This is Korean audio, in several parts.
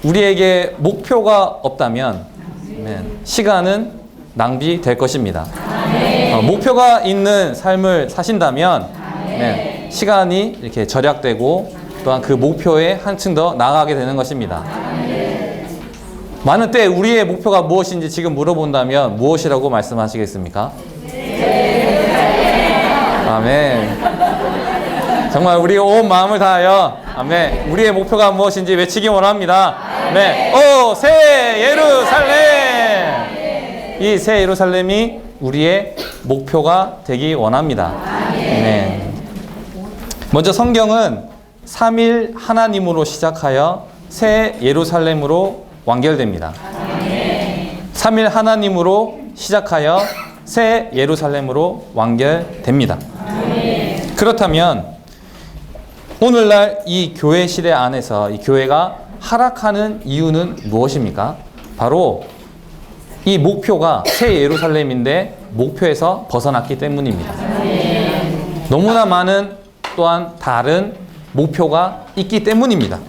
우리에게 목표가 없다면 시간은 낭비될 것입니다. 목표가 있는 삶을 사신다면 시간이 이렇게 절약되고 또한 그 목표에 한층 더 나아가게 되는 것입니다. 많은 때 우리의 목표가 무엇인지 지금 물어본다면 무엇이라고 말씀하시겠습니까? 아멘. 정말 우리 온 마음을 다하여 아멘. 우리의 목표가 무엇인지 외치기 원합니다. 네. 오, 새 예루살렘. 이 새 예루살렘이 우리의 목표가 되기 원합니다. 네. 먼저 성경은 3일 하나님으로 시작하여 새 예루살렘으로 완결됩니다. 3일 하나님으로 시작하여 새 예루살렘으로 완결됩니다. 그렇다면 오늘날 이 교회 시대 안에서 이 교회가 하락하는 이유는 무엇입니까? 바로 이 목표가 새 예루살렘인데 목표에서 벗어났기 때문입니다. 너무나 많은 또한 다른 목표가 있기 때문입니다.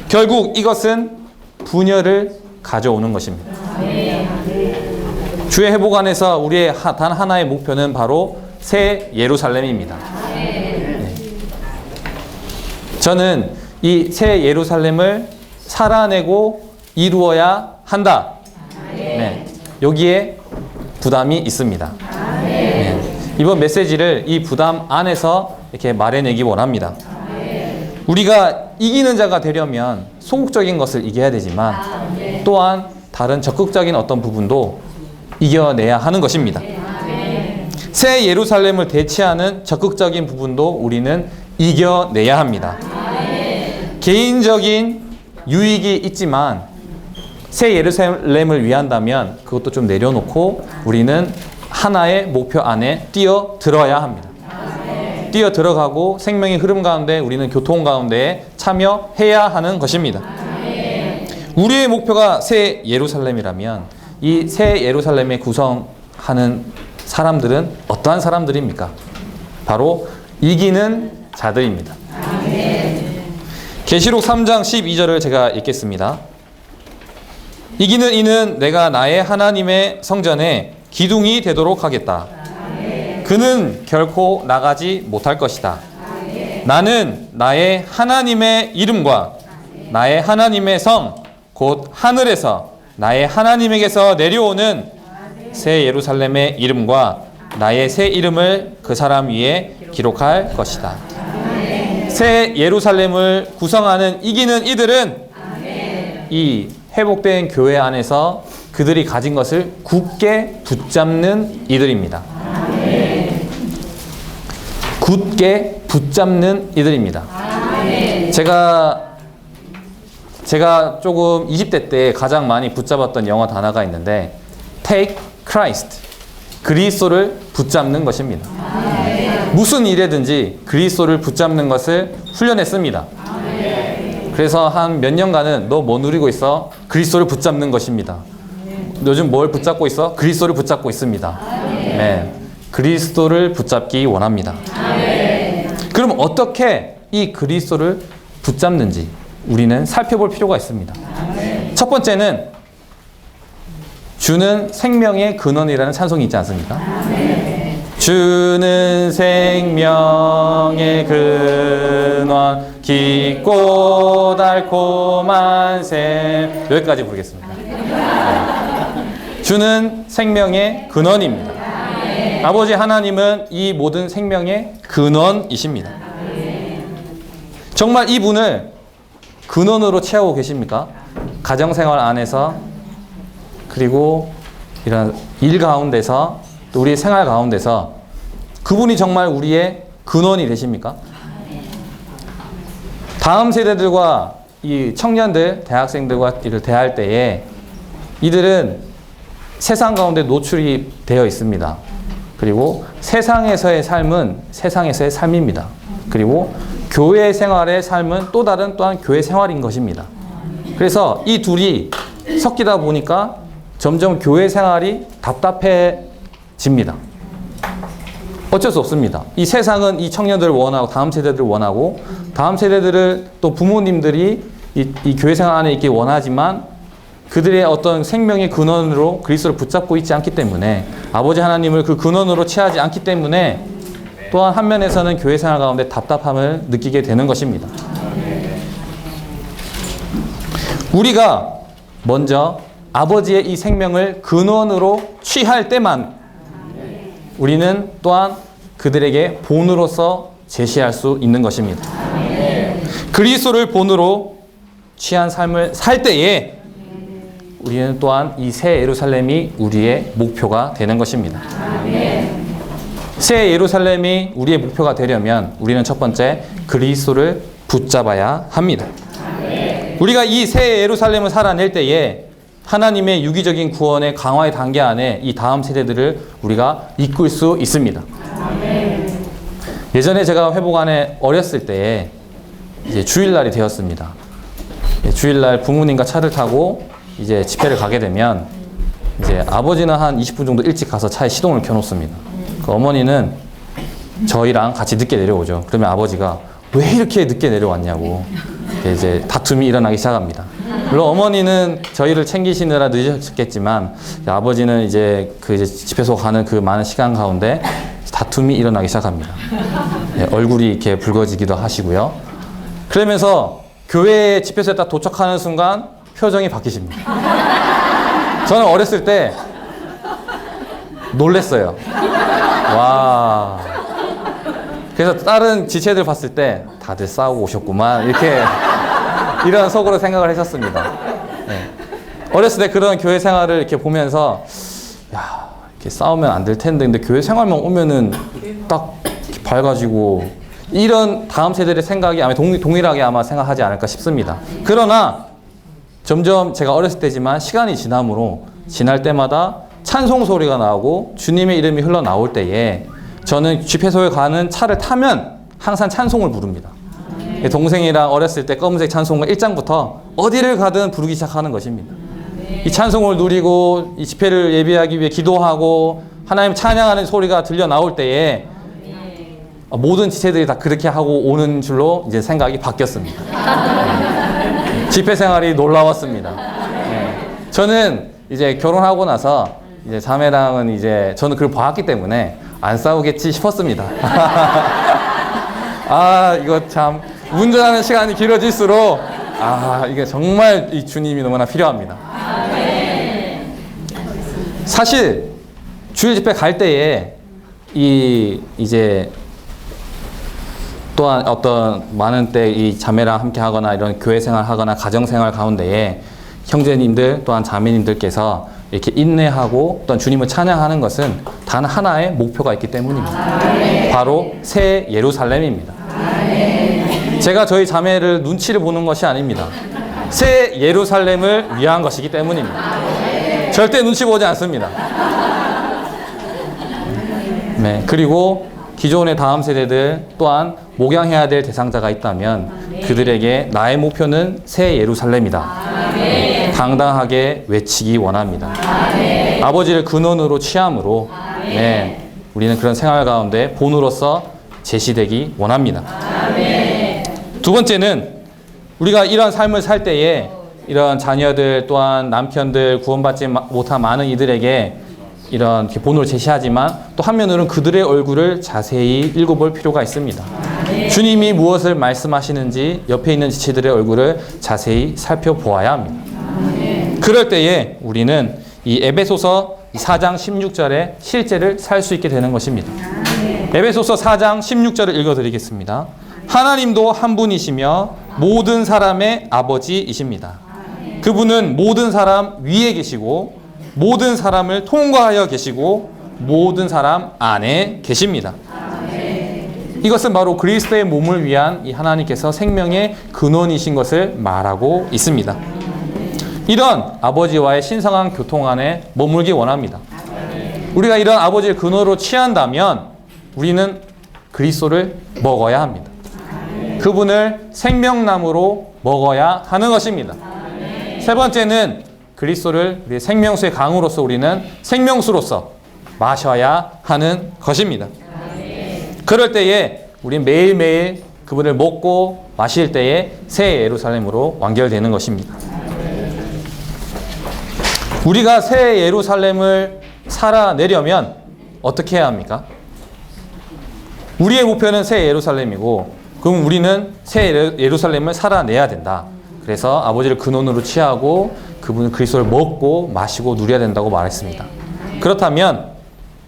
결국 이것은 분열을 가져오는 것입니다. 주의 회복 안에서 우리의 단 하나의 목표는 바로 새 예루살렘입니다. 저는 이 새 예루살렘을 살아내고 이루어야 한다. 여기에 부담이 있습니다. 이번 메시지를 이 부담 안에서 이렇게 말해내기 원합니다. 우리가 이기는 자가 되려면 소극적인 것을 이겨야 되지만 또한 다른 적극적인 어떤 부분도 이겨내야 하는 것입니다. 새 예루살렘을 대체하는 적극적인 부분도 우리는 이겨내야 합니다. 개인적인 유익이 있지만 새 예루살렘을 위한다면 그것도 좀 내려놓고 우리는 하나의 목표 안에 뛰어들어야 합니다. 뛰어들어가고 생명의 흐름 가운데 우리는 교통 가운데 참여해야 하는 것입니다. 우리의 목표가 새 예루살렘이라면 이 새 예루살렘에 구성하는 사람들은 어떠한 사람들입니까? 바로 이기는 자들입니다. 계시록 3장 12절을 제가 읽겠습니다. 이기는 이는 내가 나의 하나님의 성전에 기둥이 되도록 하겠다. 그는 결코 나가지 못할 것이다. 나는 나의 하나님의 이름과 나의 하나님의 성, 곧 하늘에서 나의 하나님에게서 내려오는 새 예루살렘의 이름과 나의 새 이름을 그 사람 위에 기록할 것이다. 새 예루살렘을 구성하는 이기는 이들은 이 회복된 교회 안에서 그들이 가진 것을 굳게 붙잡는 이들입니다. 굳게 붙잡는 이들입니다. 제가 조금 20대 때 가장 많이 붙잡았던 영어 단어가 있는데 Take Christ, 그리스도를 붙잡는 것입니다. 무슨 일에든지 그리스도를 붙잡는 것을 훈련했습니다. 그래서 한 몇 년간은 너 뭐 누리고 있어? 그리스도를 붙잡는 것입니다. 요즘 뭘 붙잡고 있어? 그리스도를 붙잡고 있습니다. 네, 그리스도를 붙잡기 원합니다. 그럼 어떻게 이 그리스도를 붙잡는지 우리는 살펴볼 필요가 있습니다. 첫 번째는 주는 생명의 근원이라는 찬송이 있지 않습니까? 주는 생명의 근원 깊고 달콤한 샘, 여기까지 부르겠습니다. 주는 생명의 근원입니다. 아버지 하나님은 이 모든 생명의 근원이십니다. 정말 이분을 근원으로 채우고 계십니까? 가정생활 안에서, 그리고 이런 일 가운데서, 또 우리의 생활 가운데서 그분이 정말 우리의 근원이 되십니까? 다음 세대들과 이 청년들, 대학생들과 이를 대할 때에 이들은 세상 가운데 노출이 되어 있습니다. 그리고 세상에서의 삶은 세상에서의 삶입니다. 그리고 교회 생활의 삶은 또 다른 또한 교회 생활인 것입니다. 그래서 이 둘이 섞이다 보니까 점점 교회 생활이 답답해집니다. 어쩔 수 없습니다. 이 세상은 이 청년들을 원하고 다음 세대들을 원하고 다음 세대들을 또 부모님들이 이 교회 생활 안에 있기 원하지만 그들의 어떤 생명의 근원으로 그리스도를 붙잡고 있지 않기 때문에 아버지 하나님을 그 근원으로 취하지 않기 때문에 또한 한 면에서는 교회 생활 가운데 답답함을 느끼게 되는 것입니다. 우리가 먼저 아버지의 이 생명을 근원으로 취할 때만 우리는 또한 그들에게 본으로서 제시할 수 있는 것입니다. 그리스도를 본으로 취한 삶을 살 때에 우리는 또한 이 새 예루살렘이 우리의 목표가 되는 것입니다. 새 예루살렘이 우리의 목표가 되려면 우리는 첫 번째 그리스도를 붙잡아야 합니다. 우리가 이 새 예루살렘을 살아낼 때에 하나님의 유기적인 구원의 강화의 단계 안에 이 다음 세대들을 우리가 이끌 수 있습니다. 예전에 제가 회복 안에 어렸을 때에 이제 주일날이 되었습니다. 주일날 부모님과 차를 타고 이제 집회를 가게 되면 이제 아버지는 한 20분 정도 일찍 가서 차에 시동을 켜놓습니다. 그 어머니는 저희랑 같이 늦게 내려오죠. 그러면 아버지가 왜 이렇게 늦게 내려왔냐고 이제 다툼이 일어나기 시작합니다. 물론 어머니는 저희를 챙기시느라 늦으셨겠지만 아버지는 이제 이제 집회소 가는 그 많은 시간 가운데 다툼이 일어나기 시작합니다. 얼굴이 이렇게 붉어지기도 하시고요. 그러면서 교회 집회소에 딱 도착하는 순간 표정이 바뀌십니다. 저는 어렸을 때 놀랬어요. 와. 그래서 다른 지체들 봤을 때 다들 싸우고 오셨구만 이렇게 이런 속으로 생각을 했었습니다. 네. 어렸을 때 그런 교회 생활을 이렇게 보면서 야, 이렇게 싸우면 안 될 텐데 근데 교회 생활만 오면은 딱 이렇게 밝아지고 이런 다음 세대의 생각이 아마 동일하게 아마 생각하지 않을까 싶습니다. 그러나 점점 제가 어렸을 때지만 시간이 지날 때마다 찬송 소리가 나오고 주님의 이름이 흘러나올 때에 저는 집회소에 가는 차를 타면 항상 찬송을 부릅니다. 동생이랑 어렸을 때 검은색 찬송을 1장부터 어디를 가든 부르기 시작하는 것입니다. 이 찬송을 누리고 이 집회를 예비하기 위해 기도하고 하나님 찬양하는 소리가 들려 나올 때에 모든 지체들이 다 그렇게 하고 오는 줄로 이제 생각이 바뀌었습니다. 집회 생활이 놀라웠습니다. 저는 이제 결혼하고 나서 이제 자매랑은 이제 저는 그걸 봐왔기 때문에 안 싸우겠지 싶었습니다. 아, 이거 참 운전하는 시간이 길어질수록 이게 정말 이 주님이 너무나 필요합니다. 사실 주일 집회 갈 때에 이제 또한 어떤 많은 때 이 자매랑 함께 하거나 이런 교회 생활 하거나 가정 생활 가운데에 형제님들 또한 자매님들께서 이렇게 인내하고 또한 주님을 찬양하는 것은 단 하나의 목표가 있기 때문입니다. 바로 새 예루살렘입니다. 제가 저희 자매를 눈치를 보는 것이 아닙니다. 새 예루살렘을 위한 것이기 때문입니다. 절대 눈치 보지 않습니다. 네, 그리고 기존의 다음 세대들 또한 목양해야 될 대상자가 있다면 그들에게 나의 목표는 새 예루살렘이다. 당당하게 외치기 원합니다. 아버지를 근원으로 취함으로 우리는 그런 생활 가운데 본으로서 제시되기 원합니다. 두 번째는 우리가 이런 삶을 살 때에 이런 자녀들 또한 남편들 구원받지 못한 많은 이들에게 이런 본으로 제시하지만 또 한면으로는 그들의 얼굴을 자세히 읽어볼 필요가 있습니다. 주님이 무엇을 말씀하시는지 옆에 있는 지체들의 얼굴을 자세히 살펴보아야 합니다. 그럴 때에 우리는 이 에베소서 4장 16절의 실제를 살 수 있게 되는 것입니다. 에베소서 4장 16절을 읽어드리겠습니다. 하나님도 한 분이시며 모든 사람의 아버지이십니다. 그분은 모든 사람 위에 계시고 모든 사람을 통과하여 계시고 모든 사람 안에 계십니다. 이것은 바로 그리스도의 몸을 위한 이 하나님께서 생명의 근원이신 것을 말하고 있습니다. 이런 아버지와의 신성한 교통 안에 머물기 원합니다. 우리가 이런 아버지의 근원으로 취한다면 우리는 그리스도를 먹어야 합니다. 그분을 생명나무로 먹어야 하는 것입니다. 세 번째는 그리스도를 우리의 생명수의 강으로서 우리는 생명수로서 마셔야 하는 것입니다. 그럴 때에 우리는 매일매일 그분을 먹고 마실 때에 새 예루살렘으로 완결되는 것입니다. 우리가 새 예루살렘을 살아내려면 어떻게 해야 합니까? 우리의 목표는 새 예루살렘이고, 그럼 우리는 새 예루살렘을 살아내야 된다. 그래서 아버지를 근원으로 취하고 그분은 그리스도를 먹고 마시고 누려야 된다고 말했습니다. 그렇다면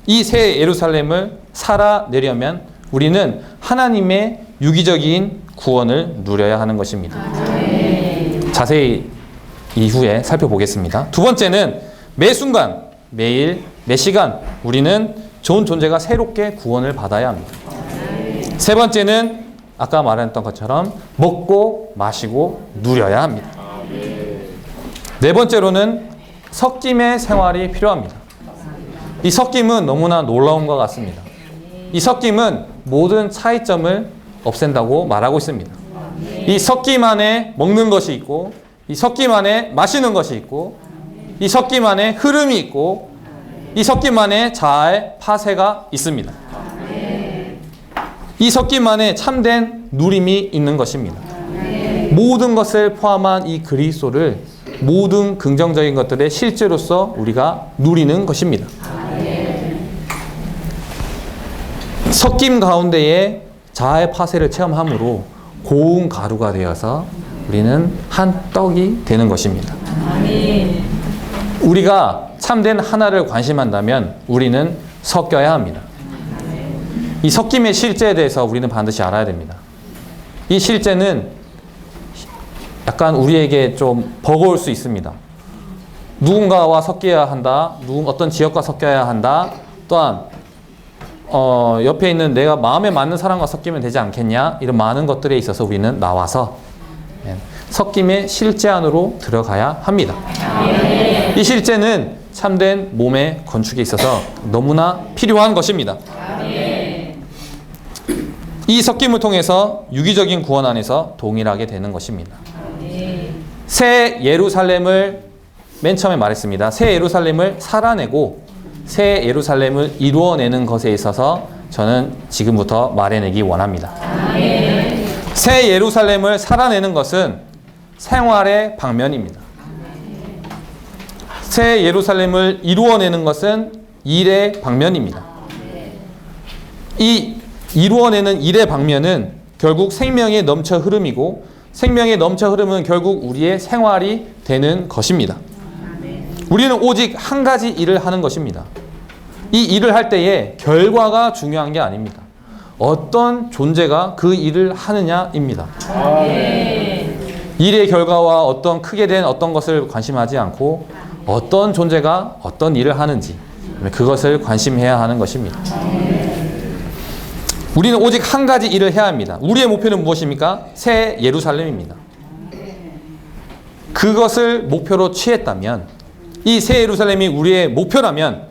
이 새 예루살렘을 살아내려면 우리는 하나님의 유기적인 구원을 누려야 하는 것입니다. 자세히 이후에 살펴보겠습니다. 두 번째는 매 순간, 매일, 매 시간 우리는 좋은 존재가 새롭게 구원을 받아야 합니다. 세 번째는 아까 말했던 것처럼 먹고 마시고 누려야 합니다. 네 번째로는 섞임의 생활이 필요합니다. 이 섞임은 너무나 놀라운 것 같습니다. 이 섞임은 모든 차이점을 없앤다고 말하고 있습니다. 이 섞임 안에 먹는 것이 있고, 이 섞임 안에 마시는 것이 있고, 이 섞임 안에 흐름이 있고, 이 섞임 안에 자아의 파쇄가 있습니다. 이 섞임 안에 참된 누림이 있는 것입니다. 모든 것을 포함한 이 그리스도를 모든 긍정적인 것들의 실제로서 우리가 누리는 것입니다. 섞임 가운데에 자아의 파쇄를 체험함으로 고운 가루가 되어서 우리는 한 떡이 되는 것입니다. 우리가 참된 하나를 관심한다면 우리는 섞여야 합니다. 이 섞임의 실제에 대해서 우리는 반드시 알아야 됩니다. 이 실제는 약간 우리에게 좀 버거울 수 있습니다. 누군가와 섞여야 한다. 어떤 지역과 섞여야 한다. 또한 옆에 있는 내가 마음에 맞는 사람과 섞이면 되지 않겠냐. 이런 많은 것들에 있어서 우리는 나와서 섞임의 실제 안으로 들어가야 합니다. 이 실제는 참된 몸의 건축에 있어서 너무나 필요한 것입니다. 이 섞임을 통해서 유기적인 구원 안에서 동일하게 되는 것입니다. 새 예루살렘을 맨 처음에 말했습니다. 새 예루살렘을 살아내고 새 예루살렘을 이루어내는 것에 있어서 저는 지금부터 말해내기 원합니다. 새 예루살렘을 살아내는 것은 생활의 방면입니다. 새 예루살렘을 이루어내는 것은 일의 방면입니다. 이 이루어내는 일의 방면은 결국 생명의 넘쳐 흐름이고, 생명의 넘쳐 흐름은 결국 우리의 생활이 되는 것입니다. 우리는 오직 한 가지 일을 하는 것입니다. 이 일을 할 때에 결과가 중요한 게 아닙니다. 어떤 존재가 그 일을 하느냐입니다. 일의 결과와 어떤 크게 된 어떤 것을 관심하지 않고 어떤 존재가 어떤 일을 하는지 그것을 관심해야 하는 것입니다. 우리는 오직 한 가지 일을 해야 합니다. 우리의 목표는 무엇입니까? 새 예루살렘입니다. 그것을 목표로 취했다면, 이 새 예루살렘이 우리의 목표라면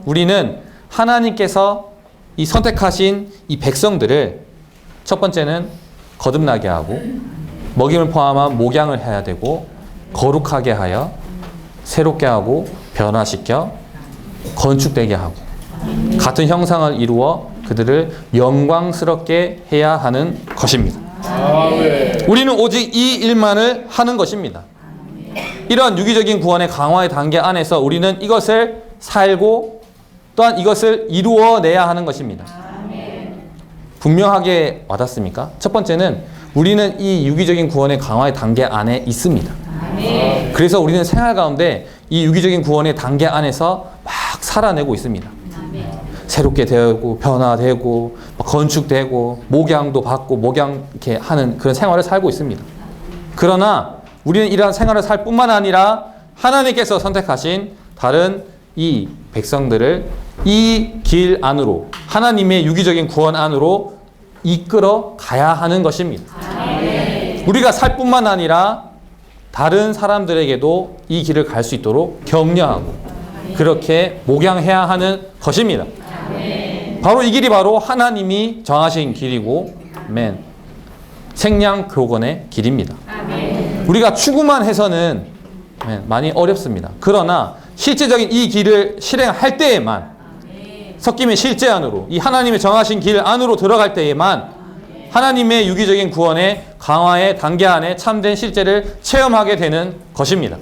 우리는 하나님께서 이 선택하신 이 백성들을 첫 번째는 거듭나게 하고 먹임을 포함한 목양을 해야 되고, 거룩하게 하여 새롭게 하고 변화시켜 건축되게 하고 같은 형상을 이루어 그들을 영광스럽게 해야 하는 것입니다. 우리는 오직 이 일만을 하는 것입니다. 이러한 유기적인 구원의 강화의 단계 안에서 우리는 이것을 살고 또한 이것을 이루어내야 하는 것입니다. 분명하게 와닿습니까? 첫 번째는 우리는 이 유기적인 구원의 강화의 단계 안에 있습니다. 그래서 우리는 생활 가운데 이 유기적인 구원의 단계 안에서 막 살아내고 있습니다. 새롭게 되고 변화되고 건축되고 목양도 받고 목양 이렇게 하는 그런 생활을 살고 있습니다. 그러나 우리는 이러한 생활을 살 뿐만 아니라 하나님께서 선택하신 다른 이 백성들을 이 길 안으로, 하나님의 유기적인 구원 안으로 이끌어 가야 하는 것입니다. 우리가 살 뿐만 아니라 다른 사람들에게도 이 길을 갈 수 있도록 격려하고 그렇게 목양해야 하는 것입니다. 바로 이 길이 바로 하나님이 정하신 길이고 생량교건의 길입니다. 우리가 추구만 해서는 많이 어렵습니다. 그러나 실제적인 이 길을 실행할 때에만, 섞임의 실제 안으로, 이 하나님의 정하신 길 안으로 들어갈 때에만 하나님의 유기적인 구원의 강화의 단계 안에 참된 실제를 체험하게 되는 것입니다.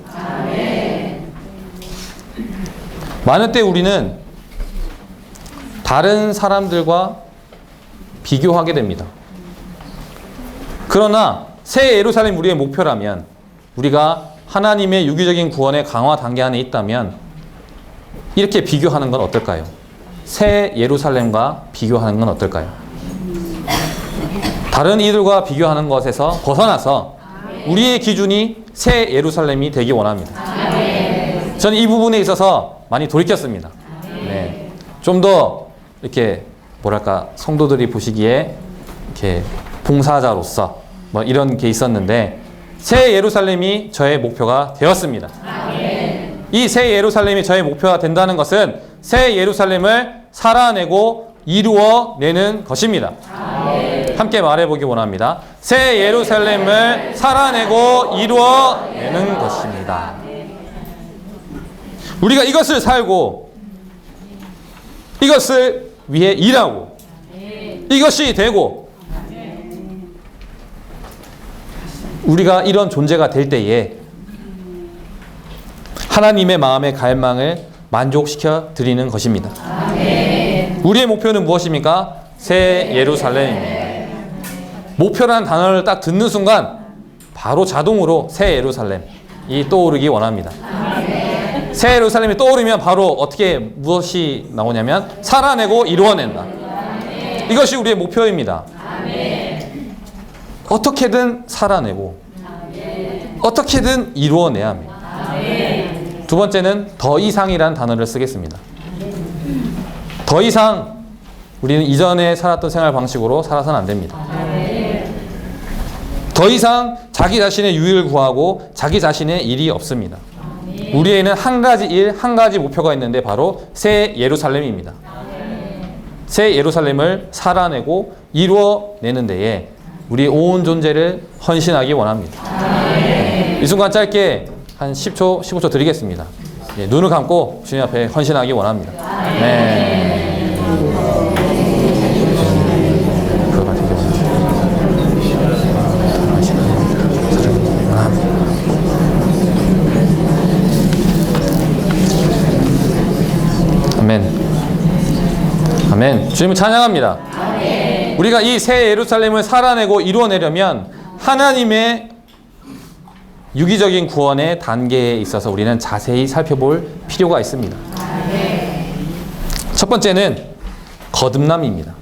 많은 때 우리는 다른 사람들과 비교하게 됩니다. 그러나 새 예루살렘 우리의 목표라면, 우리가 하나님의 유기적인 구원의 강화 단계 안에 있다면 이렇게 비교하는 건 어떨까요? 새 예루살렘과 비교하는 건 어떨까요? 다른 이들과 비교하는 것에서 벗어나서 우리의 기준이 새 예루살렘이 되기 원합니다. 저는 이 부분에 있어서 많이 돌이켰습니다. 네. 좀 더 이렇게 뭐랄까 성도들이 보시기에 이렇게 봉사자로서 뭐 이런 게 있었는데, 새 예루살렘이 저의 목표가 되었습니다. 이 새 예루살렘이 저의 목표가 된다는 것은 새 예루살렘을 살아내고 이루어내는 것입니다. 함께 말해보기 원합니다. 새 예루살렘을 살아내고 이루어내는 것입니다. 우리가 이것을 살고 이것을 위해 일하고 이것이 되고 우리가 이런 존재가 될 때에 하나님의 마음의 갈망을 만족시켜 드리는 것입니다. 우리의 목표는 무엇입니까? 새 예루살렘입니다. 목표라는 단어를 딱 듣는 순간 바로 자동으로 새 예루살렘이 떠오르기 원합니다. 새 예루살렘이 떠오르면 바로 어떻게 무엇이 나오냐면 살아내고 이루어낸다. 이것이 우리의 목표입니다. 어떻게든 살아내고 어떻게든 이루어내야 합니다. 두 번째는 더 이상이라는 단어를 쓰겠습니다. 더 이상 우리는 이전에 살았던 생활 방식으로 살아서는 안 됩니다. 더 이상 자기 자신의 유익을 구하고 자기 자신의 일이 없습니다. 우리에는 한 가지 일, 한 가지 목표가 있는데 바로 새 예루살렘입니다. 새 예루살렘을 살아내고 이루어내는 데에 우리 온 존재를 헌신하기 원합니다. 이 순간 짧게 한 10초, 15초 드리겠습니다. 예, 눈을 감고 주님 앞에 헌신하기 원합니다. 네. 그거 같은 경우는 아멘. 아멘. 주님을 찬양합니다. 아멘. 우리가 이 새 예루살렘을 살아내고 이루어내려면 하나님의 유기적인 구원의 단계에 있어서 우리는 자세히 살펴볼 필요가 있습니다. 첫 번째는 거듭남입니다.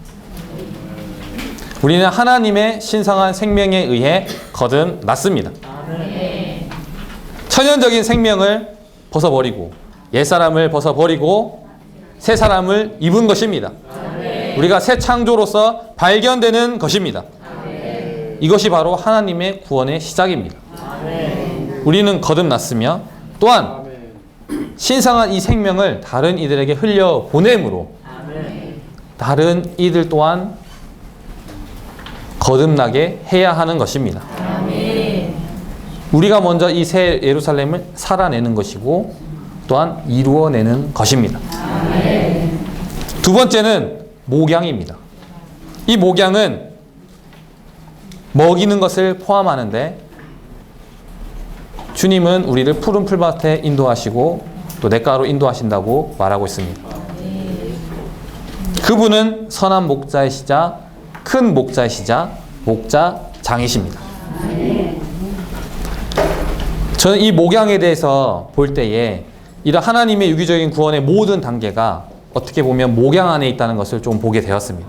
우리는 하나님의 신성한 생명에 의해 거듭났습니다. 천연적인 생명을 벗어버리고 옛사람을 벗어버리고 새 사람을 입은 것입니다. 우리가 새 창조로서 발견되는 것입니다. 이것이 바로 하나님의 구원의 시작입니다. 우리는 거듭났으며 또한 신성한 이 생명을 다른 이들에게 흘려보냄으로 다른 이들 또한 거듭나게 해야 하는 것입니다. 우리가 먼저 이 새 예루살렘을 살아내는 것이고 또한 이루어내는 것입니다. 두 번째는 목양입니다. 이 목양은 먹이는 것을 포함하는데 주님은 우리를 푸른 풀밭에 인도하시고 또 냇가로 인도하신다고 말하고 있습니다. 그분은 선한 목자이시자 큰 목자이시자 목자장이십니다. 저는 이 목양에 대해서 볼 때에 이런 하나님의 유기적인 구원의 모든 단계가 어떻게 보면 목양 안에 있다는 것을 좀 보게 되었습니다.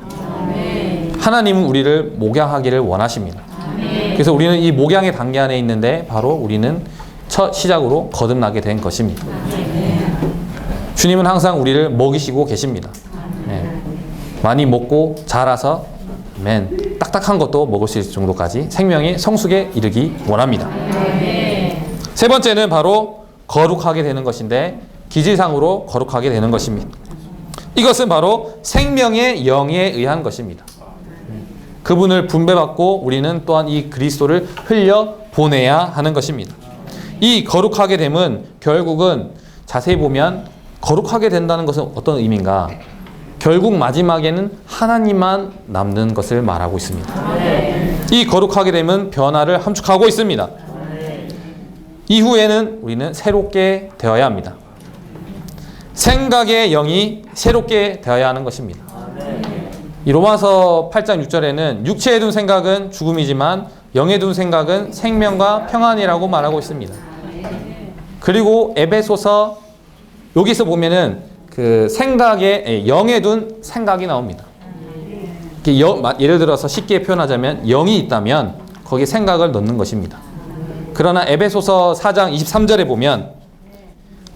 하나님은 우리를 목양하기를 원하십니다. 그래서 우리는 이 목양의 단계 안에 있는데 바로 우리는 첫 시작으로 거듭나게 된 것입니다. 주님은 항상 우리를 먹이시고 계십니다. 네. 많이 먹고 자라서 딱딱한 것도 먹을 수 있을 정도까지 생명의 성숙에 이르기 원합니다. 세 번째는 바로 거룩하게 되는 것인데 기질상으로 거룩하게 되는 것입니다. 이것은 바로 생명의 영에 의한 것입니다. 그분을 분배받고 우리는 또한 이 그리스도를 흘려 보내야 하는 것입니다. 이 거룩하게 됨은 결국은 자세히 보면 거룩하게 된다는 것은 어떤 의미인가? 결국 마지막에는 하나님만 남는 것을 말하고 있습니다. 이 거룩하게 됨은 변화를 함축하고 있습니다. 이후에는 우리는 새롭게 되어야 합니다. 생각의 영이 새롭게 되어야 하는 것입니다. 이 로마서 8장 6절에는 육체에 둔 생각은 죽음이지만 영에 둔 생각은 생명과 평안이라고 말하고 있습니다. 그리고 에베소서 여기서 보면은 그 생각에 영에 둔 생각이 나옵니다. 예를 들어서 쉽게 표현하자면 영이 있다면 거기에 생각을 넣는 것입니다. 그러나 에베소서 4장 23절에 보면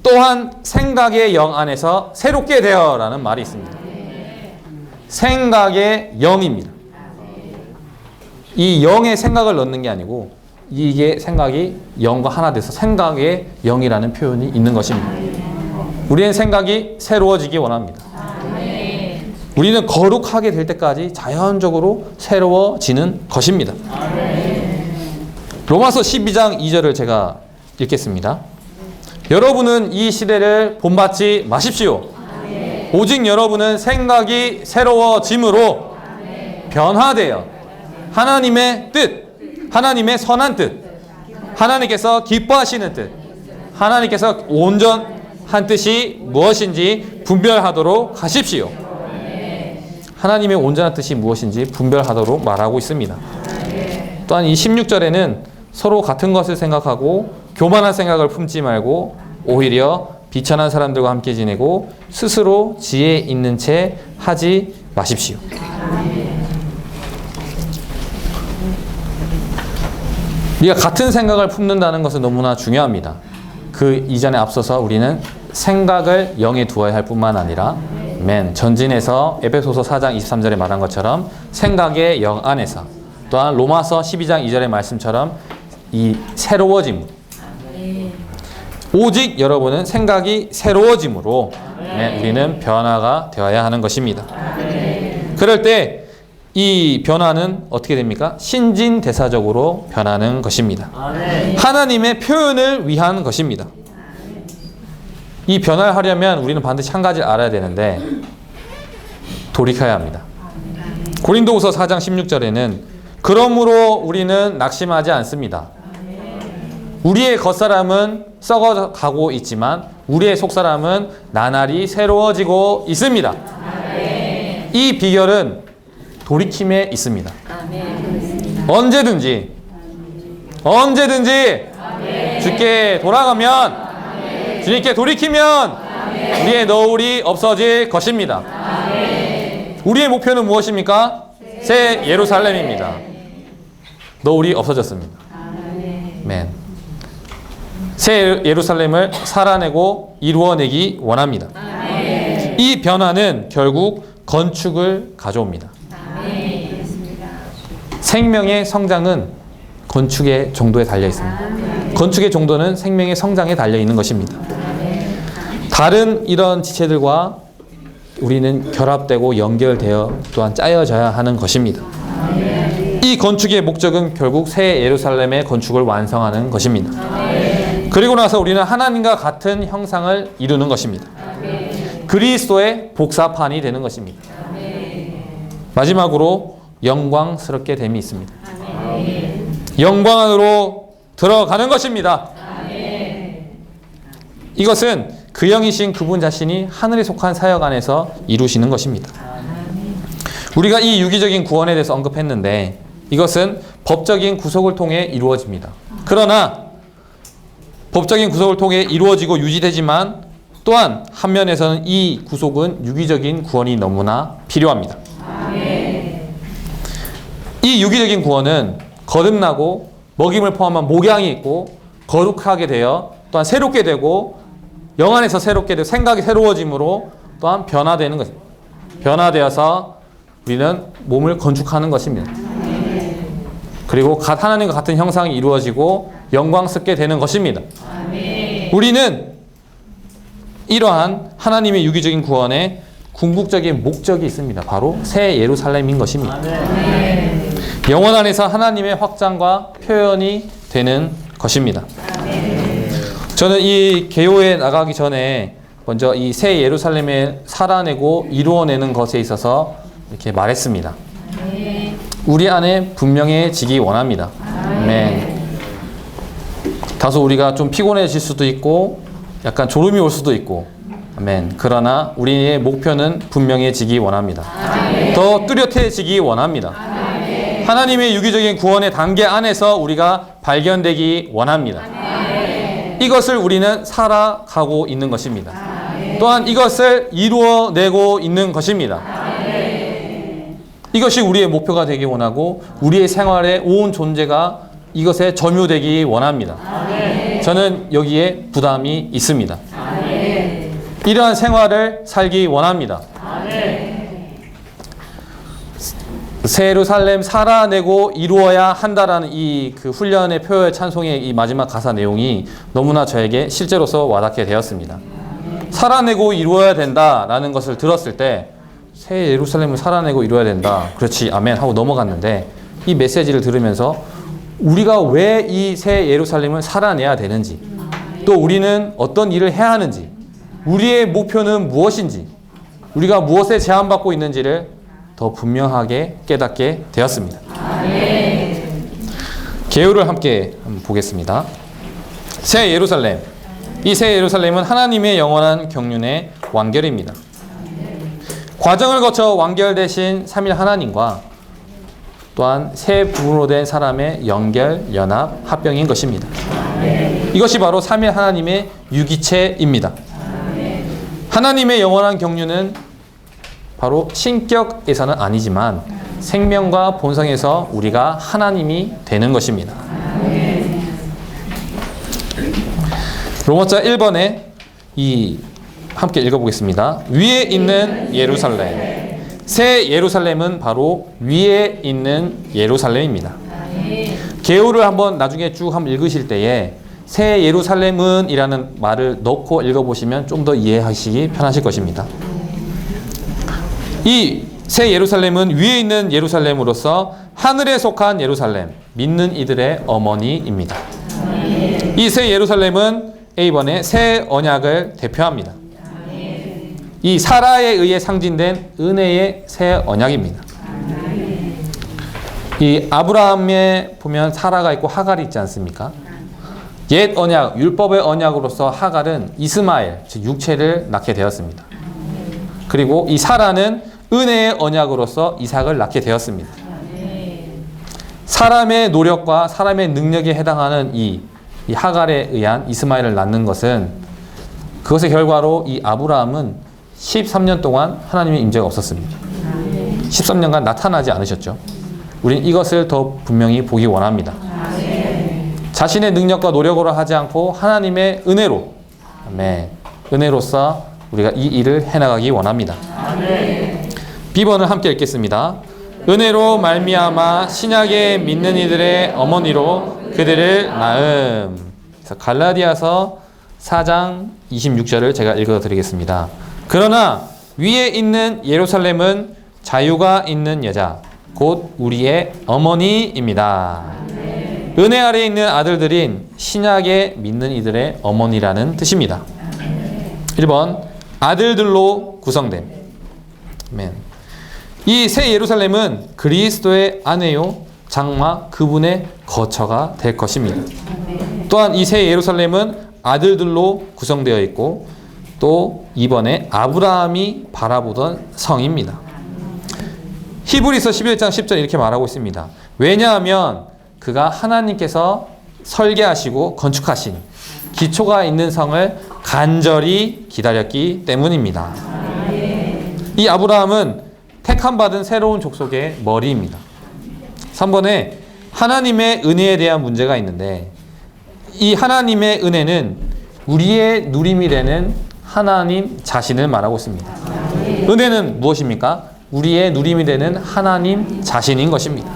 또한 생각의 영 안에서 새롭게 되어라는 말이 있습니다. 생각의 영입니다. 이 영의 생각을 넣는 게 아니고 이게 생각이 영과 하나 돼서 생각의 영이라는 표현이 있는 것입니다. 우리는 생각이 새로워지기 원합니다. 우리는 거룩하게 될 때까지 자연적으로 새로워지는 것입니다. 로마서 12장 2절을 제가 읽겠습니다. 여러분은 이 시대를 본받지 마십시오. 오직 여러분은 생각이 새로워짐으로 변화되어 하나님의 뜻, 하나님의 선한 뜻, 하나님께서 기뻐하시는 뜻, 하나님께서 온전한 뜻이 무엇인지 분별하도록 하십시오. 하나님의 온전한 뜻이 무엇인지 분별하도록 말하고 있습니다. 또한 이 16절에는 서로 같은 것을 생각하고 교만한 생각을 품지 말고 오히려 비천한 사람들과 함께 지내고 스스로 지혜 있는 채 하지 마십시오. 우리가 같은 생각을 품는다는 것은 너무나 중요합니다. 그 이전에 앞서서 우리는 생각을 영에 두어야 할 뿐만 아니라 전진에서 에베소서 4장 23절에 말한 것처럼 생각의 영 안에서 또한 로마서 12장 2절의 말씀처럼 이 새로워짐 오직 여러분은 생각이 새로워짐으로 우리는 변화가 되어야 하는 것입니다. 그럴 때 이 변화는 어떻게 됩니까? 신진대사적으로 변하는 것입니다. 하나님의 표현을 위한 것입니다. 이 변화를 하려면 우리는 반드시 한 가지를 알아야 되는데 돌이켜야 합니다. 고린도후서 4장 16절에는 그러므로 우리는 낙심하지 않습니다. 우리의 겉사람은 썩어가고 있지만 우리의 속사람은 나날이 새로워지고 있습니다. 이 비결은 돌이킴에 있습니다. 언제든지 주께 돌아가면 주님께 돌이키면 우리의 너울이 없어질 것입니다. 우리의 목표는 무엇입니까? 새 예루살렘입니다. 너울이 없어졌습니다. 아멘. 새 예루살렘을 살아내고 이루어내기 원합니다. 이 변화는 결국 건축을 가져옵니다. 생명의 성장은 건축의 정도에 달려 있습니다. 건축의 정도는 생명의 성장에 달려 있는 것입니다. 다른 이런 지체들과 우리는 결합되고 연결되어 또한 짜여져야 하는 것입니다. 이 건축의 목적은 결국 새 예루살렘의 건축을 완성하는 것입니다. 그리고 나서 우리는 하나님과 같은 형상을 이루는 것입니다. 그리스도의 복사판이 되는 것입니다. 마지막으로 영광스럽게 됨이 있습니다. 영광 안으로 들어가는 것입니다. 이것은 그 영이신 그분 자신이 하늘에 속한 사역 안에서 이루시는 것입니다. 우리가 이 유기적인 구원에 대해서 언급했는데 이것은 법적인 구속을 통해 이루어집니다. 그러나 법적인 구속을 통해 이루어지고 유지되지만 또한 한면에서는 이 구속은 유기적인 구원이 너무나 필요합니다. 이 유기적인 구원은 거듭나고 먹임을 포함한 목양이 있고 거룩하게 되어 또한 새롭게 되고 영 안에서 새롭게 되고 생각이 새로워짐으로 또한 변화되는 것입니다. 변화되어서 우리는 몸을 건축하는 것입니다. 그리고 하나님과 같은 형상이 이루어지고 영광스럽게 되는 것입니다. 우리는 이러한 하나님의 유기적인 구원에 궁극적인 목적이 있습니다. 바로 새 예루살렘인 것입니다. 영원 안에서 하나님의 확장과 표현이 되는 것입니다. 저는 이 개요에 나가기 전에 먼저 이 새 예루살렘을 살아내고 이루어내는 것에 있어서 이렇게 말했습니다. 우리 안에 분명해지기 원합니다. 아멘. 다소 우리가 좀 피곤해질 수도 있고 약간 졸음이 올 수도 있고 아멘. 그러나 우리의 목표는 분명해지기 원합니다. 더 뚜렷해지기 원합니다. 하나님의 유기적인 구원의 단계 안에서 우리가 발견되기 원합니다. 이것을 우리는 살아가고 있는 것입니다. 또한 이것을 이루어내고 있는 것입니다. 이것이 우리의 목표가 되기 원하고 우리의 생활의 온 존재가 이것에 점유되기 원합니다. 저는 여기에 부담이 있습니다. 이러한 생활을 살기 원합니다. 새 예루살렘 살아내고 이루어야 한다라는 이 그 훈련의 표의 찬송의 이 마지막 가사 내용이 너무나 저에게 실제로서 와닿게 되었습니다. 살아내고 이루어야 된다라는 것을 들었을 때 새 예루살렘을 살아내고 이루어야 된다. 그렇지, 아멘 하고 넘어갔는데 이 메시지를 들으면서 우리가 왜 이 새 예루살렘을 살아내야 되는지, 또 우리는 어떤 일을 해야 하는지, 우리의 목표는 무엇인지, 우리가 무엇에 제한받고 있는지를 더 분명하게 깨닫게 되었습니다. 개요를 함께 한번 보겠습니다. 새 예루살렘. 이 새 예루살렘은 하나님의 영원한 경륜의 완결입니다. 과정을 거쳐 완결되신 삼일 하나님과 또한 새 부부로 된 사람의 연결, 연합, 합병인 것입니다. 이것이 바로 삼일 하나님의 유기체입니다. 하나님의 영원한 경륜은 바로 신격에서는 아니지만 생명과 본성에서 우리가 하나님이 되는 것입니다. 로마서 1번에 함께 읽어보겠습니다. 위에 있는 예루살렘. 새 예루살렘은 바로 위에 있는 예루살렘입니다. 개요를 한번 나중에 쭉 한번 읽으실 때에 새 예루살렘은 이라는 말을 넣고 읽어보시면 좀 더 이해하시기 편하실 것입니다. 이 새 예루살렘은 위에 있는 예루살렘으로서 하늘에 속한 예루살렘, 믿는 이들의 어머니입니다. 이 새 예루살렘은 A번의 새 언약을 대표합니다. 이 사라에 의해 상징된 은혜의 새 언약입니다. 이 아브라함에 보면 사라가 있고 하갈이 있지 않습니까? 옛 언약, 율법의 언약으로서 하갈은 이스마엘, 즉 육체를 낳게 되었습니다. 그리고 이 사라는 은혜의 언약으로서 이삭을 낳게 되었습니다. 사람의 노력과 사람의 능력에 해당하는 이 하갈에 의한 이스마엘을 낳는 것은 그것의 결과로 이 아브라함은 13년 동안 하나님의 임재가 없었습니다. 13년간 나타나지 않으셨죠. 우리는 이것을 더 분명히 보기 원합니다. 자신의 능력과 노력으로 하지 않고 하나님의 은혜로, 아멘, 은혜로서 우리가 이 일을 해나가기 원합니다. B번을 함께 읽겠습니다. 은혜로 말미암아 신약에 믿는 이들의 어머니로 그들을 낳음. 그래서 갈라디아서 4장 26절을 제가 읽어드리겠습니다. 그러나 위에 있는 예루살렘은 자유가 있는 여자, 곧 우리의 어머니입니다. 은혜 아래에 있는 아들들인 신약에 믿는 이들의 어머니라는 뜻입니다. 1번, 아들들로 구성됨. 아멘. 이 새 예루살렘은 그리스도의 아내요 장마 그분의 거처가 될 것입니다. 또한 이 새 예루살렘은 아들들로 구성되어 있고 또 이번에 아브라함이 바라보던 성입니다. 히브리서 11장 10절 이렇게 말하고 있습니다. 왜냐하면 그가 하나님께서 설계하시고 건축하신 기초가 있는 성을 간절히 기다렸기 때문입니다. 이 아브라함은 택함 받은 새로운 족속의 머리입니다. 3번에 하나님의 은혜에 대한 문제가 있는데 이 하나님의 은혜는 우리의 누림이 되는 하나님 자신을 말하고 있습니다. 은혜는 무엇입니까? 우리의 누림이 되는 하나님 자신인 것입니다.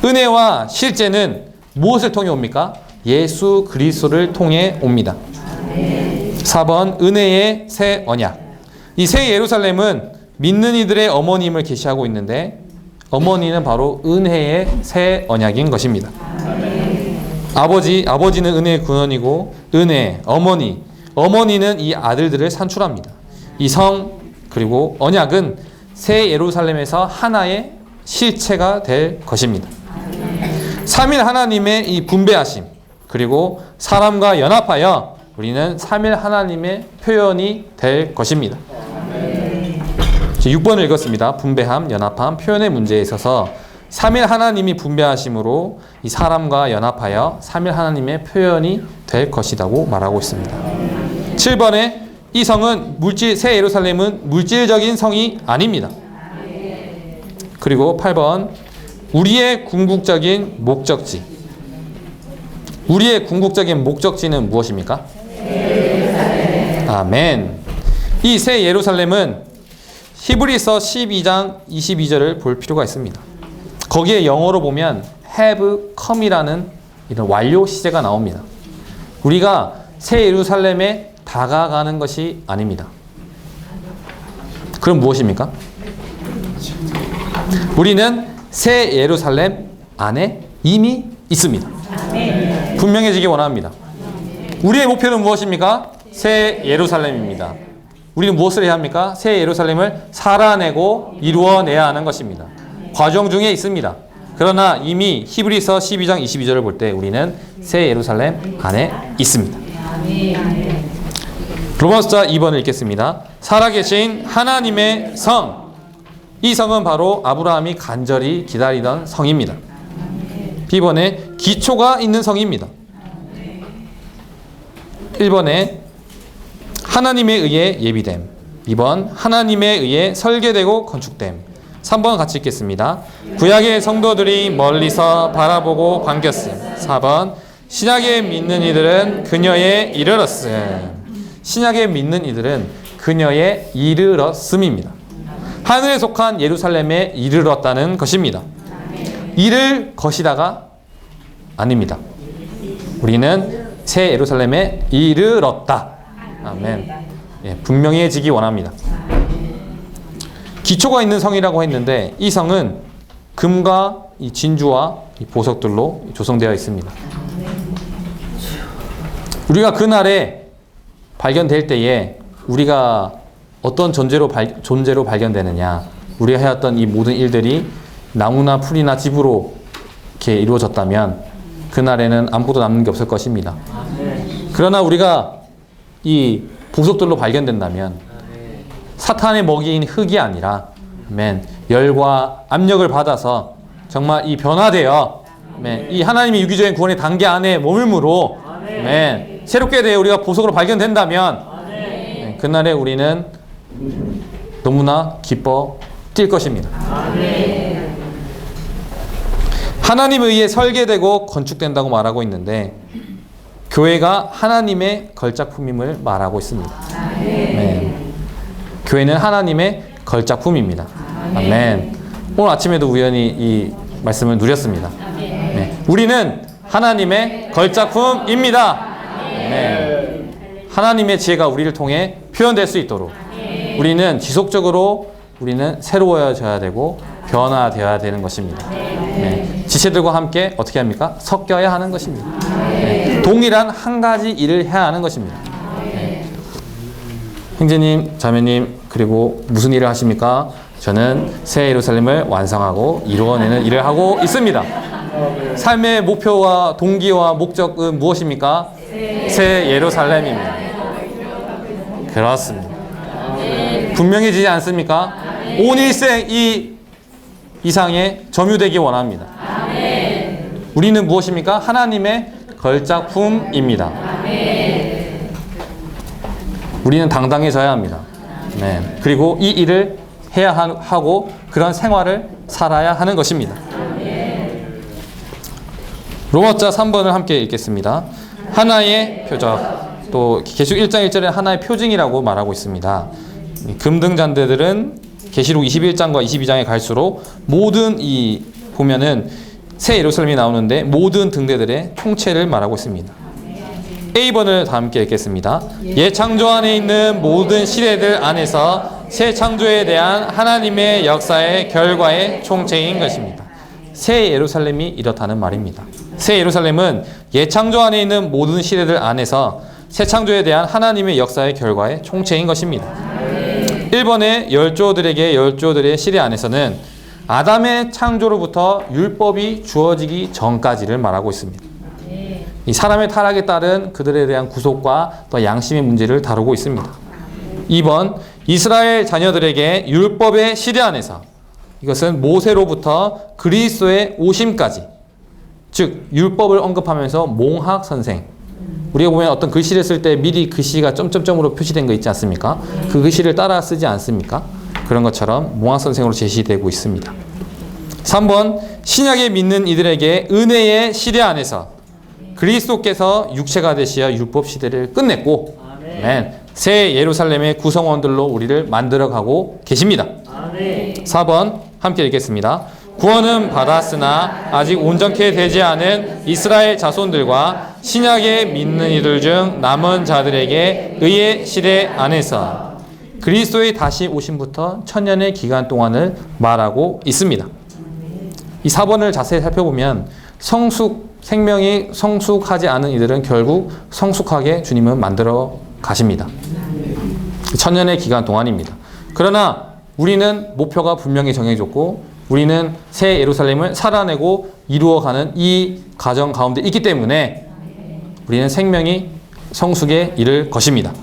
은혜와 실제는 무엇을 통해 옵니까? 예수 그리스도를 통해 옵니다. 4번 은혜의 새 언약. 이 새 예루살렘은 믿는 이들의 어머님을 계시하고 있는데 어머니는 바로 은혜의 새 언약인 것입니다. 아버지는 은혜의 근원이고 은혜, 어머니 어머니는 이 아들들을 산출합니다. 이 성 그리고 언약은 새 예루살렘에서 하나의 실체가 될 것입니다. 삼일 하나님의 이 분배하심 그리고 사람과 연합하여 우리는 삼일 하나님의 표현이 될 것입니다. 6번을 읽었습니다. 분배함, 연합함, 표현의 문제에 있어서 삼일 하나님이 분배하심으로 이 사람과 연합하여 삼일 하나님의 표현이 될 것이라고 말하고 있습니다. 7번에 이 성은 새 예루살렘은 물질적인 성이 아닙니다. 그리고 8번 우리의 궁극적인 목적지. 우리의 궁극적인 목적지는 무엇입니까? 아멘. 이 새 예루살렘은 히브리서 12장 22절을 볼 필요가 있습니다. 거기에 영어로 보면 have come이라는 이런 완료 시제가 나옵니다. 우리가 새 예루살렘에 다가가는 것이 아닙니다. 그럼 무엇입니까? 우리는 새 예루살렘 안에 이미 있습니다. 분명해지기 원합니다. 우리의 목표는 무엇입니까? 새 예루살렘입니다. 우리는 무엇을 해야 합니까? 새 예루살렘을 살아내고 이루어내야 하는 것입니다. 과정 중에 있습니다. 그러나 이미 히브리서 12장 22절을 볼 때 우리는 새 예루살렘 안에 있습니다. 로마서 2번을 읽겠습니다. 살아계신 하나님의 성. 이 성은 바로 아브라함이 간절히 기다리던 성입니다. B번에 기초가 있는 성입니다. 1번에 하나님에 의해 예비됨. 2번 하나님에 의해 설계되고 건축됨. 3번 같이 읽겠습니다. 구약의 성도들이 멀리서 바라보고 반겼음. 4번 신약에 믿는 이들은 그녀에 이르렀음. 신약에 믿는 이들은 그녀에 이르렀음입니다. 하늘에 속한 예루살렘에 이르렀다는 것입니다. 이를 것이다가 아닙니다. 우리는 새 예루살렘에 이르렀다. 아멘. 예, 분명해지기 원합니다. 기초가 있는 성이라고 했는데 이 성은 금과 이 진주와 이 보석들로 조성되어 있습니다. 우리가 그날에 발견될 때에 우리가 어떤 존재로 발견되느냐, 우리가 해왔던 이 모든 일들이 나무나 풀이나 집으로 이렇게 이루어졌다면 그날에는 아무것도 남는 게 없을 것입니다. 그러나 우리가 이 보석들로 발견된다면 사탄의 먹이인 흙이 아니라 열과 압력을 받아서 정말 이 변화되어 이 하나님의 유기적인 구원의 단계 안에 머물므로 새롭게 되어 우리가 보석으로 발견된다면 그날에 우리는 너무나 기뻐 뛸 것입니다. 하나님에 의해 설계되고 건축된다고 말하고 있는데 교회가 하나님의 걸작품임을 말하고 있습니다. 교회는 하나님의 걸작품입니다. 아멘. 오늘 아침에도 우연히 이 말씀을 누렸습니다. 우리는 하나님의 걸작품입니다. 하나님의 지혜가 우리를 통해 표현될 수 있도록 우리는 지속적으로 우리는 새로워져야 되고 변화되어야 되는 것입니다. 지체들과 함께 어떻게 합니까? 섞여야 하는 것입니다. 동일한 한 가지 일을 해야 하는 것입니다. 형제님, 자매님, 그리고 무슨 일을 하십니까? 저는 새 예루살렘을 완성하고 이루어내는 일을 하고 있습니다. 삶의 목표와 동기와 목적은 무엇입니까? 새 예루살렘입니다. 그렇습니다. 분명해지지 않습니까? 온 일생 이 이상의 점유되기 원합니다. 우리는 무엇입니까? 하나님의 걸작품입니다. 우리는 당당해져야 합니다. 그리고 이 일을 해야 하고 그런 생활을 살아야 하는 것입니다. 로마서 3번을 함께 읽겠습니다. 하나의 표적. 또 계시록 1장 1절에 하나의 표징이라고 말하고 있습니다. 금등잔대들은 계시록 21장과 22장에 갈수록 모든 이 보면은 새 예루살렘이 나오는데 모든 등대들의 총체를 말하고 있습니다. A번을 다 함께 읽겠습니다. 옛 창조 안에 있는 모든 시대들 안에서 새 창조에 대한 하나님의 역사의 결과의 총체인 것입니다. 새 예루살렘이 이렇다는 말입니다. 새 예루살렘은 옛 창조 안에 있는 모든 시대들 안에서 새 창조에 대한 하나님의 역사의 결과의 총체인 것입니다. 1번의 열조들의 시대 안에서는 아담의 창조로부터 율법이 주어지기 전까지를 말하고 있습니다. 이 사람의 타락에 따른 그들에 대한 구속과 또 양심의 문제를 다루고 있습니다. 2번, 이스라엘 자녀들에게 율법의 시대 안에서, 이것은 모세로부터 그리스도의 오심까지, 즉 율법을 언급하면서 몽학 선생, 우리가 보면 어떤 글씨를 쓸 때 미리 글씨가 점점점으로 표시된 거 있지 않습니까? 그 글씨를 따라 쓰지 않습니까? 그런 것처럼 몽학 선생으로 제시되고 있습니다. 3번, 신약에 믿는 이들에게 은혜의 시대 안에서 그리스도께서 육체가 되시어 율법 시대를 끝냈고, 아멘. 새 예루살렘의 구성원들로 우리를 만들어가고 계십니다. 아멘. 4번 함께 읽겠습니다. 구원은 받았으나 아직 온전케 되지 않은 이스라엘 자손들과 신약에 믿는 이들 중 남은 자들에게 의의 시대 안에서 그리스도의 다시 오심부터 천년의 기간 동안을 말하고 있습니다. 이 4번을 자세히 살펴보면 생명이 성숙하지 않은 이들은 결국 성숙하게 주님은 만들어 가십니다. 천년의 기간 동안입니다. 그러나 우리는 목표가 분명히 정해졌고 우리는 새 예루살렘을 살아내고 이루어가는 이 과정 가운데 있기 때문에 우리는 생명이 성숙에 이를 것입니다.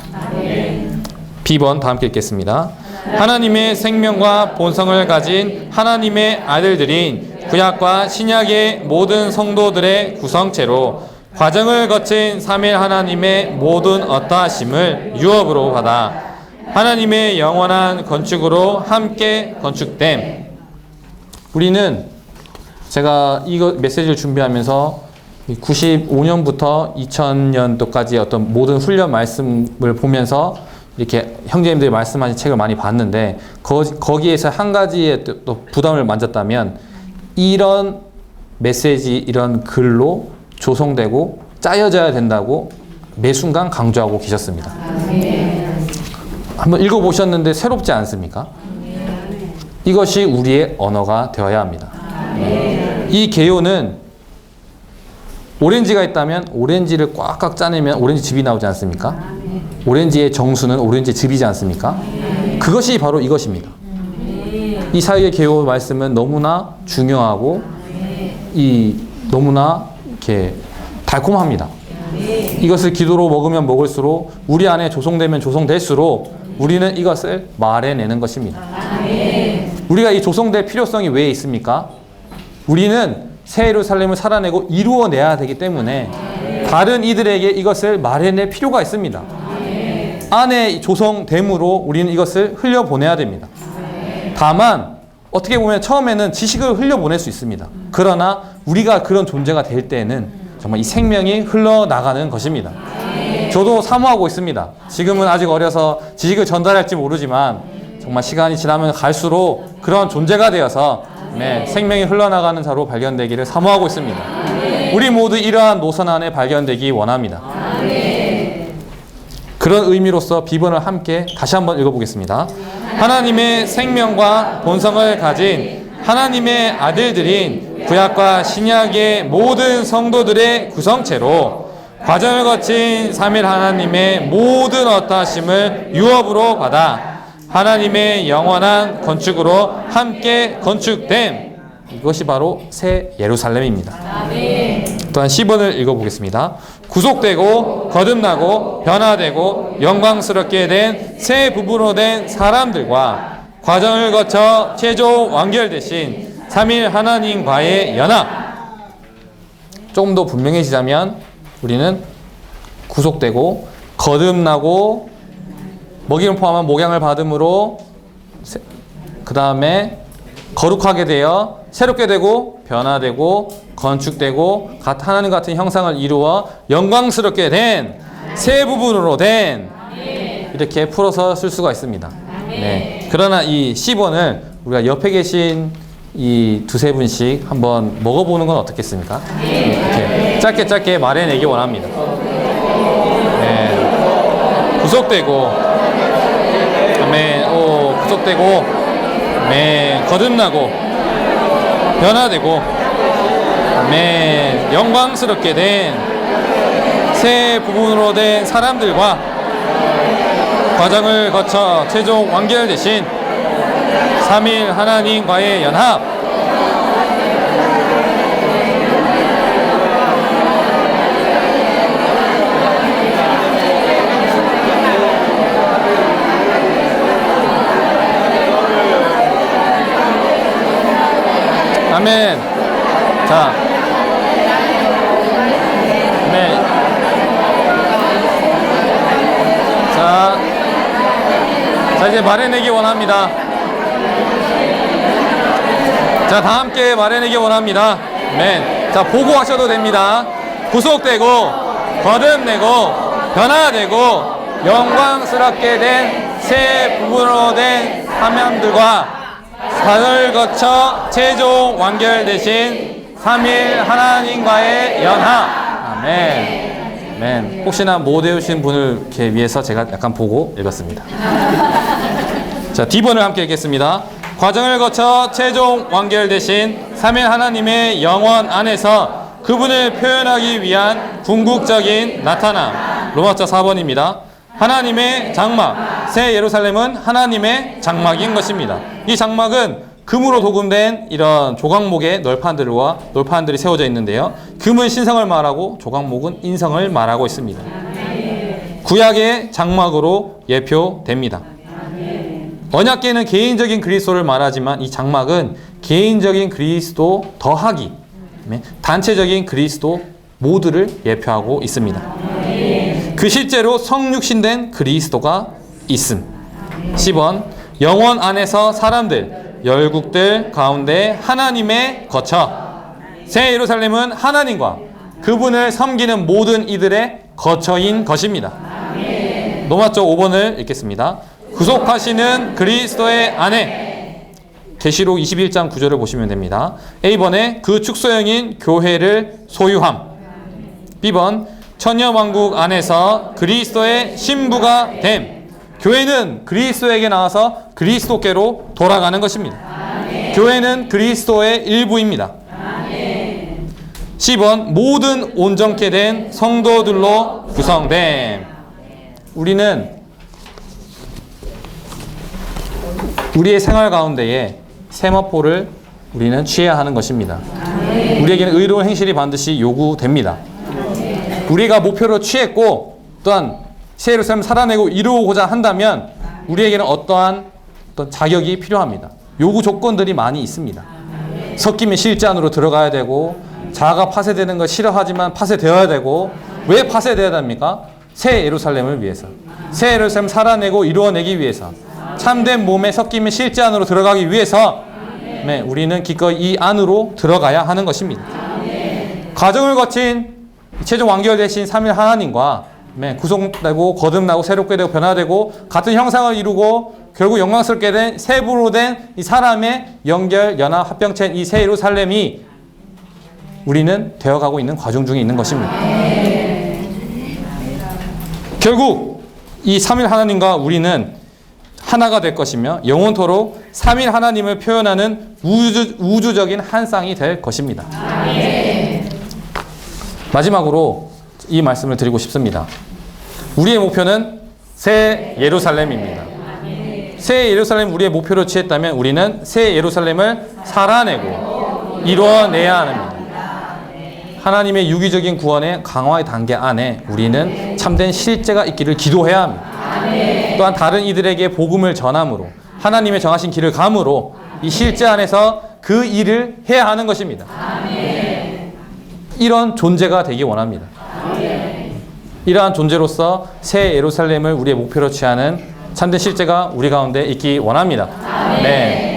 B번 다 함께 읽겠습니다. 하나님의 생명과 본성을 가진 하나님의 아들들인 구약과 신약의 모든 성도들의 구성체로 과정을 거친 삼일 하나님의 모든 어떠하심을 유업으로 받아 하나님의 영원한 건축으로 함께 건축됨. 우리는 제가 이거 메시지를 준비하면서 95년부터 2000년도까지 어떤 모든 훈련 말씀을 보면서 이렇게 형제님들이 말씀하신 책을 많이 봤는데 거기에서 한 가지의 또 부담을 만졌다면 이런 메시지, 이런 글로 조성되고 짜여져야 된다고 매 순간 강조하고 계셨습니다. 한번 읽어보셨는데 새롭지 않습니까? 이것이 우리의 언어가 되어야 합니다. 이 개요는 오렌지가 있다면 오렌지를 꽉꽉 짜내면 오렌지 즙이 나오지 않습니까? 오렌지의 정수는 오렌지 즙이지 않습니까? 그것이 바로 이것입니다. 이 사이의 개요 말씀은 너무나 중요하고 너무나 이렇게 달콤합니다. 이것을 기도로 먹으면 먹을수록 우리 안에 조성되면 조성될수록 우리는 이것을 말해내는 것입니다. 우리가 이 조성될 필요성이 왜 있습니까? 우리는 새 예루살렘을 살아내고 이루어내야 되기 때문에 다른 이들에게 이것을 말해낼 필요가 있습니다. 안에 조성됨으로 우리는 이것을 흘려보내야 됩니다. 다만 어떻게 보면 처음에는 지식을 흘려보낼 수 있습니다. 그러나 우리가 그런 존재가 될 때는 정말 이 생명이 흘러나가는 것입니다. 저도 사모하고 있습니다. 지금은 아직 어려서 지식을 전달할지 모르지만 정말 시간이 지나면 갈수록 그런 존재가 되어서 생명이 흘러나가는 자로 발견되기를 사모하고 있습니다. 우리 모두 이러한 노선 안에 발견되기 원합니다. 그런 의미로서 B번을 함께 다시 한번 읽어보겠습니다. 하나님의 생명과 본성을 가진 하나님의 아들들인 구약과 신약의 모든 성도들의 구성체로 과정을 거친 삼일 하나님의 모든 어떠하심을 유업으로 받아 하나님의 영원한 건축으로 함께 건축됨. 이것이 바로 새 예루살렘입니다. 또한 10번을 읽어보겠습니다. 구속되고 거듭나고 변화되고 영광스럽게 된 새 부부로 된 사람들과 과정을 거쳐 최종 완결되신 삼일 하나님과의 연합. 조금 더 분명해지자면 우리는 구속되고 거듭나고 먹이를 포함한 목양을 받음으로 그 다음에 거룩하게 되어 새롭게 되고 변화되고 건축되고 하나님 같은 형상을 이루어 영광스럽게 된 새 부분으로 된 이렇게 풀어서 쓸 수가 있습니다. 네. 그러나 이 10원을 우리가 옆에 계신 이 두세 분씩 한번 먹어보는 건 어떻겠습니까? 이렇게 짧게 말해내기 원합니다. 네. 구속되고 아멘. 구속되고 아멘. 거듭나고 변화되고 아멘. 영광스럽게 된 새 부분으로 된 사람들과 과정을 거쳐 최종 완결되신 삼일 하나님과의 연합, 아멘. 자, 아멘. 자, 이제 말해내기 원합니다. 자, 다 함께 말해내기 원합니다. 아멘. 자, 보고하셔도 됩니다. 구속되고, 거듭내고, 변화되고, 영광스럽게 된 새 부분으로 된 사명들과 산을 거쳐 최종 완결되신 삼일 하나님과의 연합. 아멘. 아멘. 혹시나 못 외우신 분을 이렇게 위해서 제가 약간 보고 읽었습니다. 자, D번을 함께 읽겠습니다. 과정을 거쳐 최종 완결되신 삼일 하나님의 영원 안에서 그분을 표현하기 위한 궁극적인 나타남. 로마서 4번입니다. 하나님의 장막. 새 예루살렘은 하나님의 장막인 것입니다. 이 장막은 금으로 도금된 이런 조각목의 널판들이 세워져 있는데요. 금은 신성을 말하고 조각목은 인성을 말하고 있습니다. 구약의 장막으로 예표됩니다. 언약궤는 개인적인 그리스도를 말하지만 이 장막은 개인적인 그리스도 더하기, 단체적인 그리스도 모두를 예표하고 있습니다. 그 실제로 성육신된 그리스도가 있음. 10번 영원 안에서 사람들, 열국들 가운데 하나님의 거처. 새 예루살렘은 하나님과 그분을 섬기는 모든 이들의 거처인 것입니다. 로마서 5번을 읽겠습니다. 구속하시는 그리스도의 안에. 계시록 21장 9절을 보시면 됩니다. A번에 그 축소형인 교회를 소유함. B번 천년왕국 안에서 그리스도의 신부가 됨. 교회는 그리스도에게 나와서 그리스도께로 돌아가는 것입니다. 교회는 그리스도의 일부입니다. 10번 모든 온전케 된 성도들로 구성됨. 우리는 우리의 생활 가운데에 세마포를 우리는 취해야 하는 것입니다. 우리에게는 의로운 행실이 반드시 요구됩니다. 우리가 목표로 취했고 또한 새 예루살렘을 살아내고 이루고자 한다면 우리에게는 어떠한 자격이 필요합니다. 요구 조건들이 많이 있습니다. 섞이면 실제 안으로 들어가야 되고, 자아가 파쇄되는 걸 싫어하지만 파쇄되어야 되고. 왜 파쇄되어야 됩니까? 새 예루살렘을 위해서, 새 예루살렘을 살아내고 이루어내기 위해서, 참된 몸에 섞이면 실제 안으로 들어가기 위해서 우리는 기꺼이 이 안으로 들어가야 하는 것입니다. 과정을 거친 최종 완결되신 삼일 하나님과 구속되고 거듭나고 새롭게 되고 변화되고 같은 형상을 이루고 결국 영광스럽게 된 새 부로 된 이 사람의 연결, 연합, 합병체인 이 새 예루살렘이 우리는 되어가고 있는 과정 중에 있는 것입니다. 결국 이 삼일 하나님과 우리는 하나가 될 것이며 영원토록 삼일 하나님을 표현하는 우주적인 한 쌍이 될 것입니다. 마지막으로 이 말씀을 드리고 싶습니다. 우리의 목표는 새 예루살렘입니다. 새 예루살렘 우리의 목표로 취했다면 우리는 새 예루살렘을 살아내고 이루어내야 합니다. 하나님의 유기적인 구원의 강화의 단계 안에 우리는 참된 실제가 있기를 기도해야 합니다. 또한 다른 이들에게 복음을 전함으로 하나님의 정하신 길을 감으로 이 실제 안에서 그 일을 해야 하는 것입니다. 이런 존재가 되기 원합니다. 이러한 존재로서 새 예루살렘을 우리의 목표로 취하는 참된 실제가 우리 가운데 있기 원합니다. 네.